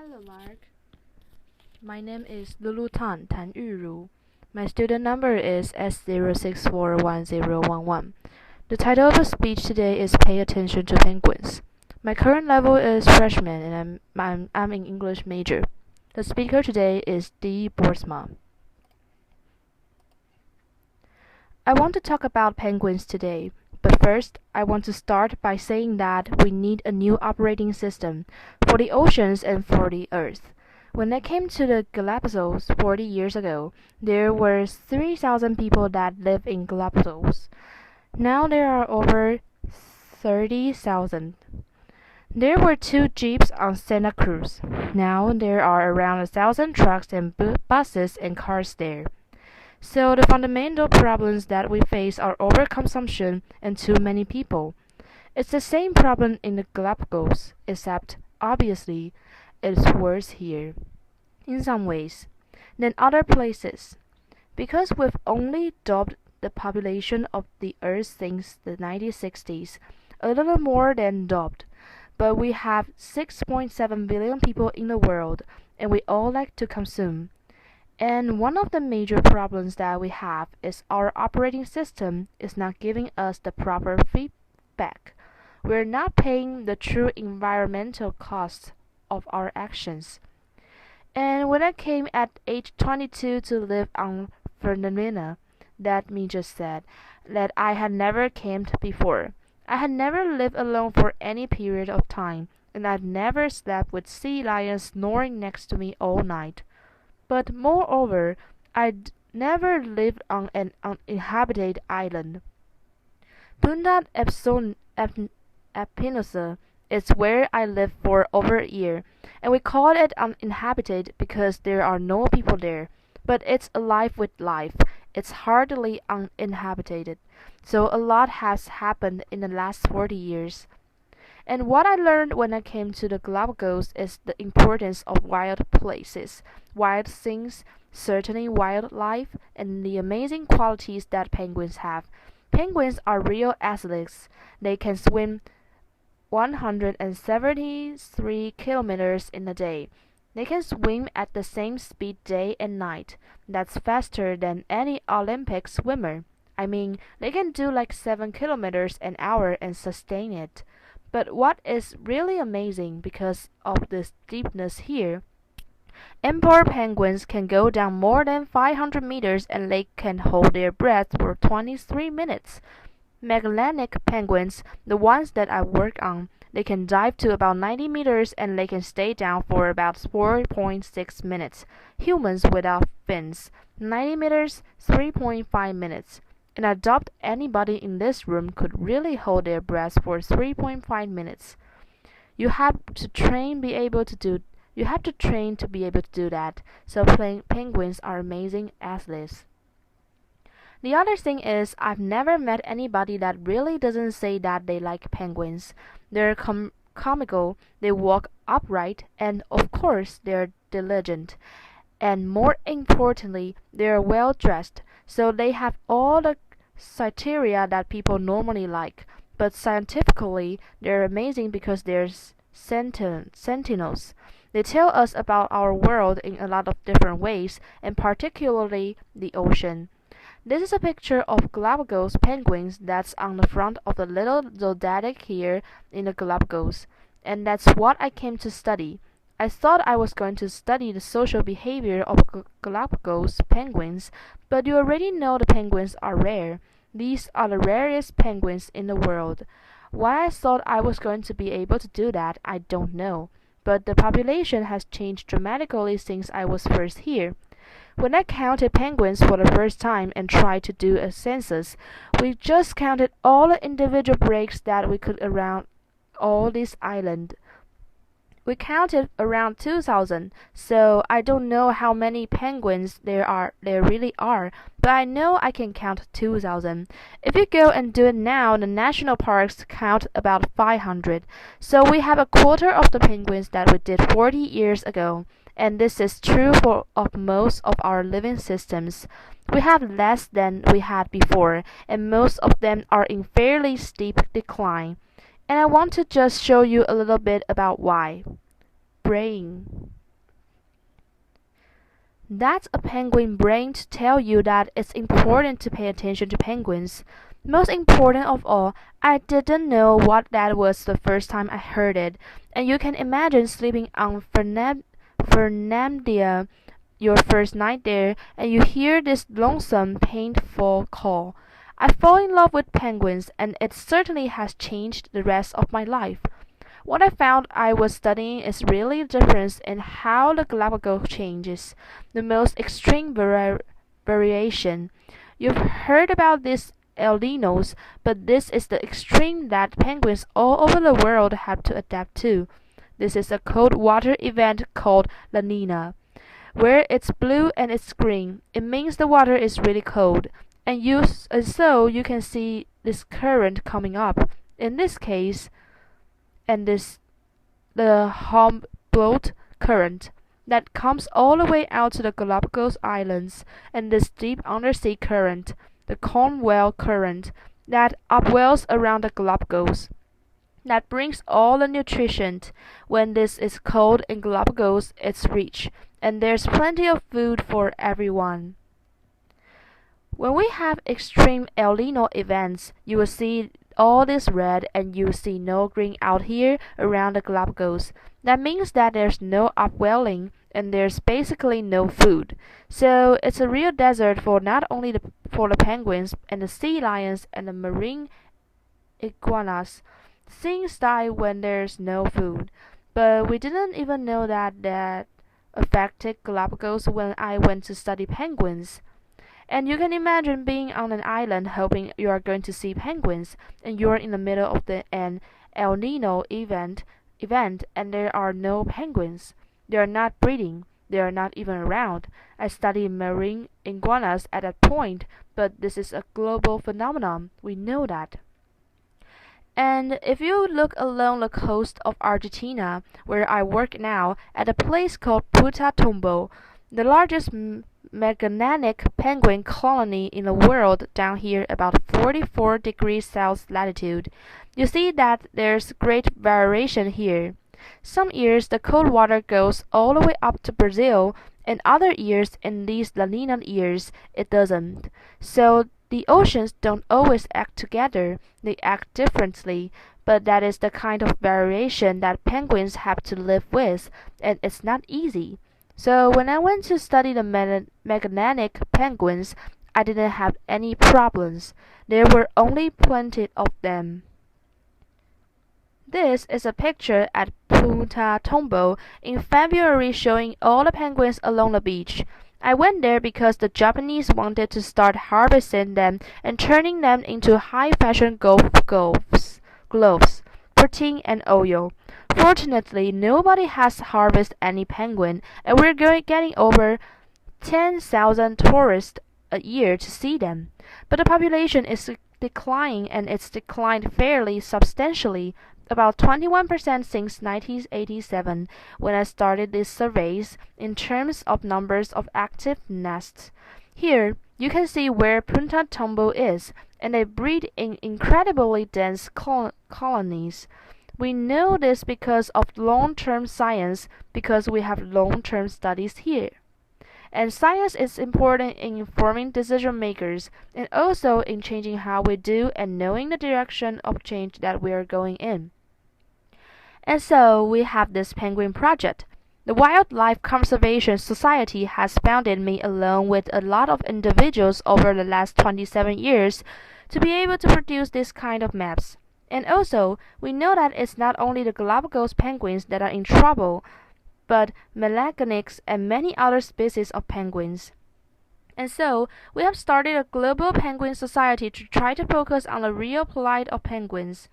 Hello, Mark. My name is Lulu Tan Yuru. My student number is S0641011. The title of the speech today is Pay Attention to Penguins. My current level is freshman and I'm in English major. The speaker today is Boersma. I want to talk about penguins today, but first I want to start by saying that we need a new operating system for the oceans and for the earth. When I came to the Galapagos 40 years ago, there were 3,000 people that live in Galapagos. Now there are over 30,000. There were 2 jeeps on Santa Cruz. Now there are around 1,000 trucks and buses and cars there. So the fundamental problems that we face are overconsumption and too many people. It's the same problem in the Galapagos, except, obviously, it's worse here, in some ways, than other places. Because we've only doubled the population of the Earth since the 1960s, a little more than doubled. But we have 6.7 billion people in the world, and we all like to consume. And one of the major problems that we have is our operating system is not giving us the proper feedback. We're not paying the true environmental costs of our actions. And when I came at age 22 to live on Fernandina, that me just said that I had never camped before. I had never lived alone for any period of time, and I'd never slept with sea lions snoring next to me all night. But moreover, I'd never lived on an uninhabited island. Punta Espinosa is where I lived for over a year, and we call it uninhabited because there are no people there. But it's alive with life. It's hardly uninhabited. So a lot has happened in the last 40 years. And what I learned when I came to the Galapagos is the importance of wild places, wild things, certainly wildlife, and the amazing qualities that penguins have. Penguins are real athletes. They can swim 173 kilometers in a day. They can swim at the same speed day and night. That's faster than any Olympic swimmer. I mean, they can do like 7 kilometers an hour and sustain it. But what is really amazing because of the steepness here, emperor penguins can go down more than 500 meters and they can hold their breath for 23 minutes. Magellanic penguins, the ones that I work on, they can dive to about 90 meters and they can stay down for about 4.6 minutes. Humans without fins, 90 meters, 3.5 minutes. And I doubt anybody in this room could really hold their breath for 3.5 minutes. You have to train to be able to do that. So penguins are amazing athletes. The other thing is I've never met anybody that really doesn't say that they like penguins. They're comical, they walk upright, and of course they're diligent. And more importantly, they're well dressed, so they have all the criteria that people normally like. But scientifically, they're amazing because they're sentinels. They tell us about our world in a lot of different ways, and particularly the ocean. This is a picture of Galapagos penguins that's on the front of the little zodiac here in the Galapagos, and that's what I came to study. I thought I was going to study the social behavior of Galapagos penguins, but you already know the penguins are rare. These are the rarest penguins in the world. Why I thought I was going to be able to do that, I don't know. But the population has changed dramatically since I was first here. When I counted penguins for the first time and tried to do a census, we just counted all the individual breaks that we could around all this island. We counted around 2,000, so I don't know how many penguins there really are, but I know I can count 2,000. If you go and do it now, the national parks count about 500, so we have a quarter of the penguins that we did 40 years ago. And this is true of most of our living systems. We have less than we had before, and most of them are in fairly steep decline. And I want to just show you a little bit about why. Brain. That's a penguin brain to tell you that it's important to pay attention to penguins. Most important of all, I didn't know what that was the first time I heard it, and you can imagine sleeping on Fernandia your first night there, and you hear this lonesome, painful call. I fall in love with penguins, and it certainly has changed the rest of my life. What I found I was studying is really the difference in how the Galapagos changes, the most extreme variation. You've heard about these El Ninos, but this is the extreme that penguins all over the world have to adapt to. This is a cold water event called La Nina. Where it's blue and it's green, it means the water is really cold, and so you can see this current coming up. In this case, and this the Humboldt current that comes all the way out to the Galapagos Islands, and this deep undersea current, the Cornwall current, that upwells around the Galapagos. That brings all the nutrition. When this is cold in Galapagos, it's rich, and there's plenty of food for everyone. When we have extreme El Nino events, you will see all this red and you see no green out here around the Galapagos. That means that there's no upwelling and there's basically no food. So it's a real desert for not only for the penguins and the sea lions and the marine iguanas. Things die when there's no food. But we didn't even know that affected Galapagos when I went to study penguins. And you can imagine being on an island hoping you are going to see penguins, and you're in the middle of an El Nino event, and there are no penguins. They are not breeding. They are not even around. I studied marine iguanas at that point, but this is a global phenomenon. We know that. And if you look along the coast of Argentina, where I work now, at a place called Punta Tombo, the largest Magallanes penguin colony in the world down here about 44 degrees south latitude, you see that there's great variation here. Some years the cold water goes all the way up to Brazil, and other years in these La Nina years it doesn't. So the oceans don't always act together, they act differently, but that is the kind of variation that penguins have to live with, and it's not easy. So when I went to study the Magallanes penguins, I didn't have any problems. There were only plenty of them. This is a picture at Punta Tombo in February showing all the penguins along the beach. I went there because the Japanese wanted to start harvesting them and turning them into high-fashion gloves, protein and oil. Fortunately, nobody has harvested any penguin, and we're getting over 10,000 tourists a year to see them. But the population is declining, and it's declined fairly substantially, about 21% since 1987, when I started these surveys, in terms of numbers of active nests. Here, you can see where Punta Tombo is, and they breed in incredibly dense colonies. We know this because of long-term science, because we have long-term studies here. And science is important in informing decision makers and also in changing how we do and knowing the direction of change that we are going in. And so we have this penguin project. The Wildlife Conservation Society has founded me along with a lot of individuals over the last 27 years to be able to produce this kind of maps. And also, we know that it's not only the Galapagos penguins that are in trouble, but Magallanes and many other species of penguins. And so, we have started a global penguin society to try to focus on the real plight of penguins.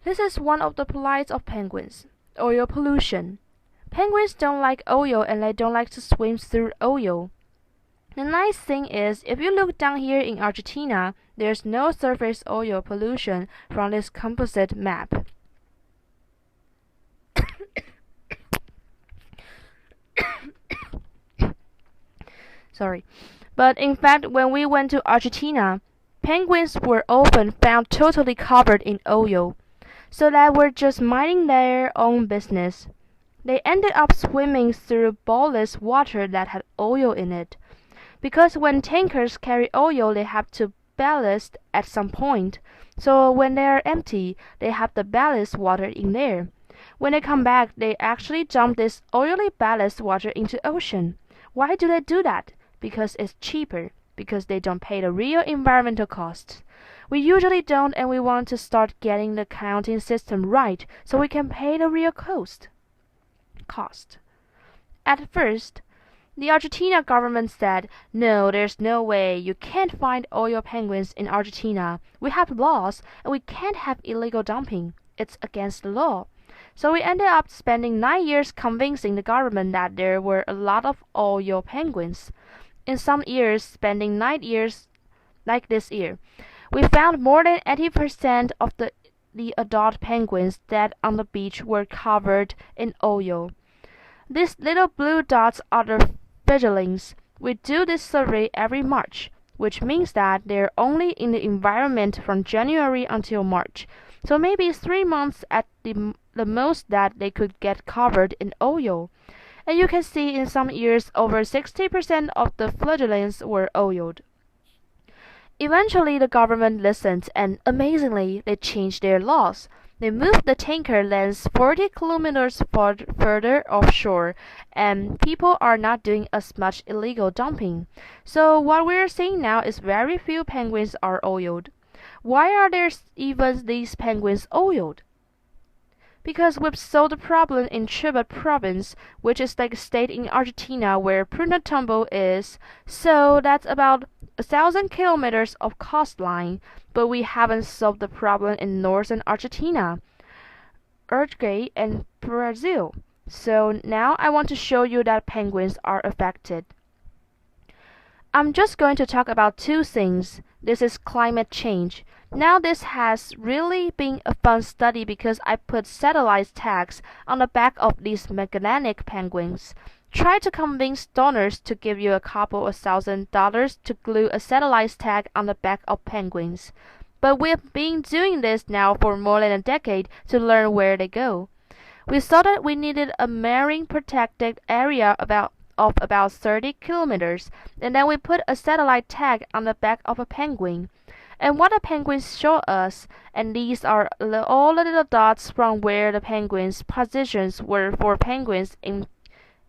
This is one of the plights of penguins: oil pollution. Penguins don't like oil and they don't like to swim through oil. The nice thing is, if you look down here in Argentina, there's no surface oil pollution from this composite map. Sorry. But in fact, when we went to Argentina, penguins were often found totally covered in oil, so that were just minding their own business. They ended up swimming through ballast water that had oil in it. Because when tankers carry oil, they have to ballast at some point. So when they are empty, they have the ballast water in there. When they come back, they actually dump this oily ballast water into ocean. Why do they do that? Because it's cheaper. Because they don't pay the real environmental costs. We usually don't, and we want to start getting the counting system right so we can pay the real cost. At first, the Argentina government said, no, there's no way, you can't find oil penguins in Argentina. We have laws, and we can't have illegal dumping. It's against the law. So we ended up spending 9 years convincing the government that there were a lot of oil penguins. In some years, spending 9 years like this year, we found more than 80% of the adult penguins dead on the beach were covered in oil. These little blue dots are the fledglings. We do this survey every March, which means that they're only in the environment from January until March. So maybe 3 months at the most that they could get covered in oil. And you can see in some years over 60% of the fledglings were oiled. Eventually the government listened and amazingly they changed their laws. They moved the tanker lengths 40 kilometers further offshore, and people are not doing as much illegal dumping. So what we're seeing now is very few penguins are oiled. Why are there even these penguins oiled? Because we've solved the problem in Chubut province, which is like a state in Argentina where Punta Tumbo is, so that's about 1,000 kilometers of coastline, but we haven't solved the problem in northern Argentina, Uruguay, and Brazil. So now I want to show you that penguins are affected. I'm just going to talk about two things. This is climate change. Now this has really been a fun study because I put satellite tags on the back of these magnetic penguins. Try to convince donors to give you a couple of $1,000 to glue a satellite tag on the back of penguins. But we've been doing this now for more than a decade to learn where they go. We thought that we needed a marine protected area of about 30 kilometers, and then we put a satellite tag on the back of a penguin. And what the penguins show us, and these are all the little dots from where the penguins' positions were for penguins in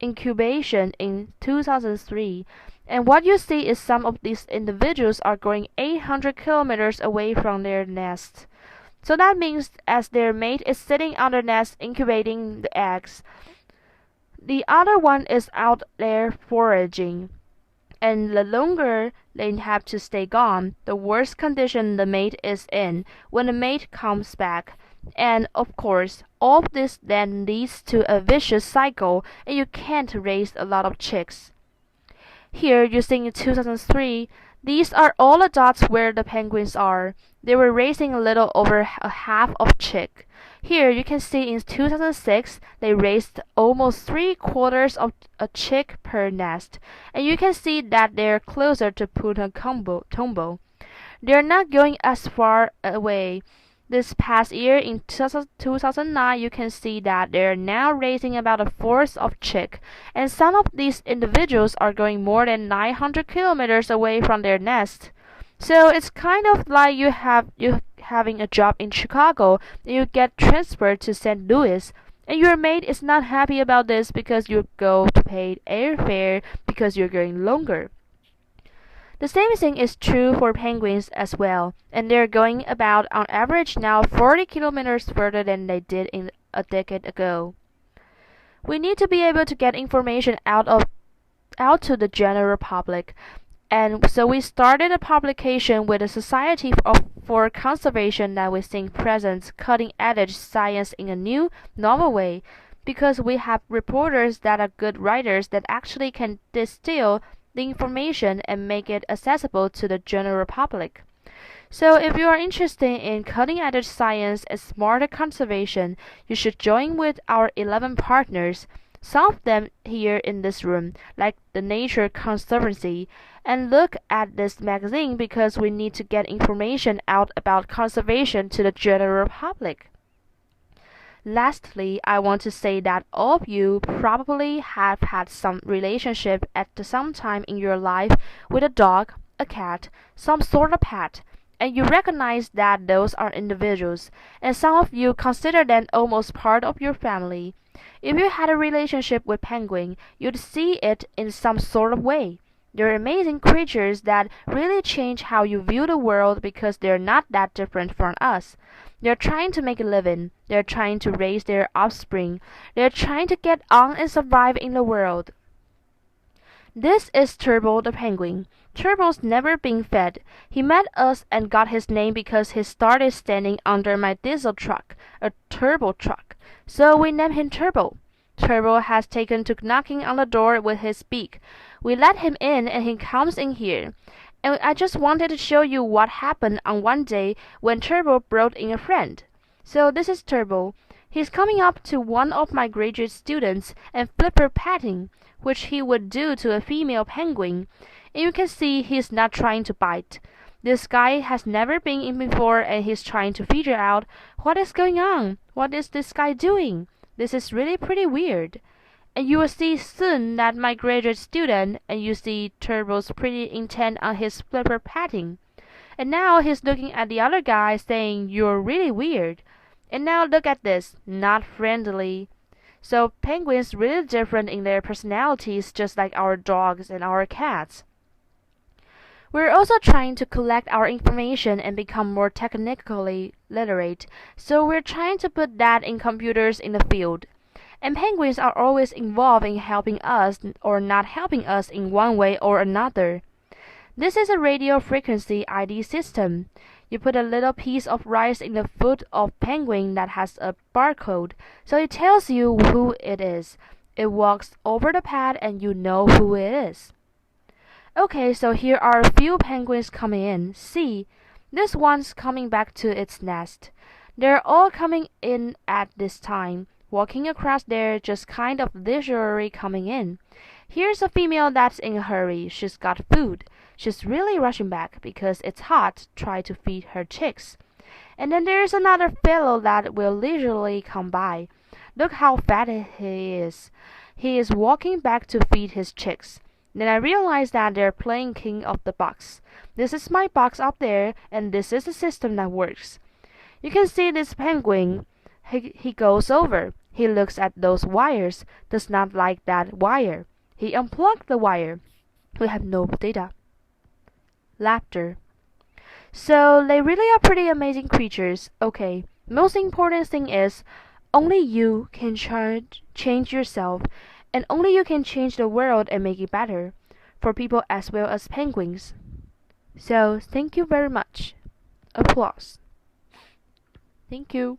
incubation in 2003. And what you see is some of these individuals are going 800 kilometers away from their nest. So that means as their mate is sitting on their nest incubating the eggs, the other one is out there foraging. And the longer they have to stay gone, the worse condition the mate is in when the mate comes back. And of course, all of this then leads to a vicious cycle, and you can't raise a lot of chicks. Here, using in 2003, these are all the dots where the penguins are. They were raising a little over a half of chick. Here you can see in 2006 they raised almost 3/4 of a chick per nest, and you can see that they're closer to Punta Tumbo. They're not going as far away. This past year in 2009 you can see that they're now raising about a fourth of chick, and some of these individuals are going more than 900 kilometers away from their nest. So it's kind of like you having a job in Chicago and you get transferred to St. Louis, and your mate is not happy about this because you go to pay airfare because you're going longer. The same thing is true for penguins as well, and they're going about on average now 40 kilometers further than they did in a decade ago. We need to be able to get information out to the general public. And so we started a publication with the Society for Conservation that we think presents cutting-edge science in a new, novel way, because we have reporters that are good writers that actually can distill the information and make it accessible to the general public. So if you are interested in cutting-edge science and smarter conservation, you should join with our 11 partners, some of them here in this room, like the Nature Conservancy, and look at this magazine because we need to get information out about conservation to the general public. Lastly, I want to say that all of you probably have had some relationship at some time in your life with a dog, a cat, some sort of pet, and you recognize that those are individuals, and some of you consider them almost part of your family. If you had a relationship with penguin, you'd see it in some sort of way. They're amazing creatures that really change how you view the world because they're not that different from us. They're trying to make a living. They're trying to raise their offspring. They're trying to get on and survive in the world. This is Turbo the penguin. Turbo's never been fed. He met us and got his name because he started standing under my diesel truck, a turbo truck. So we named him Turbo. Turbo has taken to knocking on the door with his beak. We let him in and he comes in here. And I just wanted to show you what happened on one day when Turbo brought in a friend. So this is Turbo. He's coming up to one of my graduate students and flipper patting, which he would do to a female penguin. And you can see he's not trying to bite. This guy has never been in before and he's trying to figure out what is going on. What is this guy doing? This is really pretty weird. And you will see soon that my graduate student, and you see Turbo's pretty intent on his flipper patting. And now he's looking at the other guy saying, "You're really weird." And now look at this, not friendly. So penguins really different in their personalities just like our dogs and our cats. We're also trying to collect our information and become more technically literate, so we're trying to put that in computers in the field. And penguins are always involved in helping us or not helping us in one way or another. This is a radio frequency ID system. You put a little piece of rice in the foot of penguin that has a barcode, so it tells you who it is. It walks over the pad and you know who it is. Okay, so here are a few penguins coming in. See, this one's coming back to its nest. They're all coming in at this time, walking across there, just kind of leisurely coming in. Here's a female that's in a hurry. She's got food. She's really rushing back because it's hot, try to feed her chicks. And then there's another fellow that will leisurely come by. Look how fat he is. He is walking back to feed his chicks. Then I realize that they're playing king of the box. This is my box up there, and this is the system that works. You can see this penguin. He goes over. He looks at those wires, does not like that wire. He unplugged the wire. We have no data. Laughter. So they really are pretty amazing creatures. Okay, most important thing is only you can change yourself, and only you can change the world and make it better for people as well as penguins. So thank you very much. Applause. Thank you.